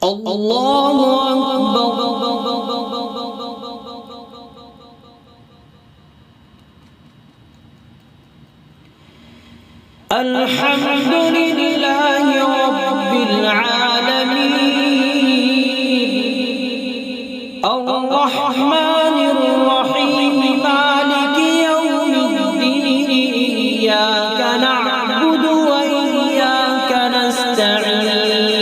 الله أكبر. الحمد لله رب العالمين الرحمن الرحيم مالك يوم الدين إياك نعبد وإياك نستعين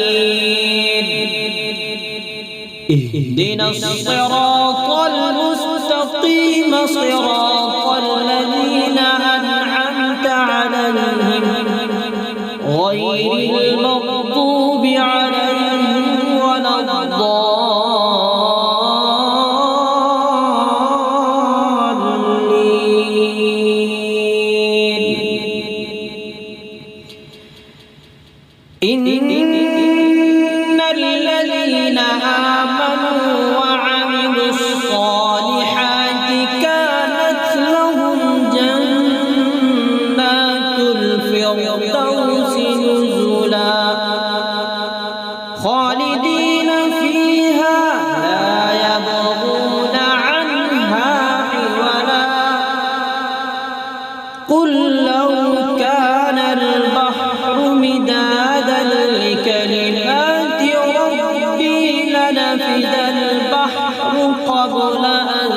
اهدنا الصراط المستقيم صراط الذين أنعمت عليهم غير المغضوب عليهم ولا الضالين. إن الذين آمنوا وعملوا الصالحات كانت لهم جنات الفردوس نزلا خالدين فيها لا يبغون عنها حولا. قل لو كان البحر مدادا لكلمات ربي لنفد البحر قبل أن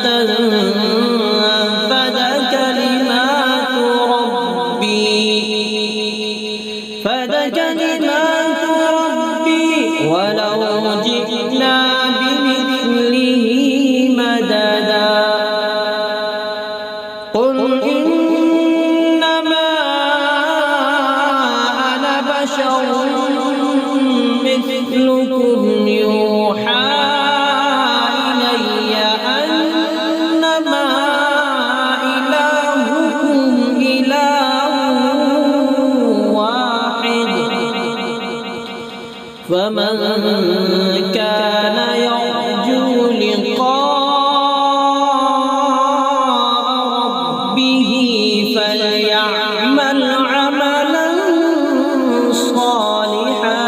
تنفد كلمات ربي ولو جئنا بمثله مددا. قل إنما أنا بشر مثلكم يوحى إلي أنما إلهكم إله واحد فمن كان يرجو لقاء ربه فليعمل عملا صالحا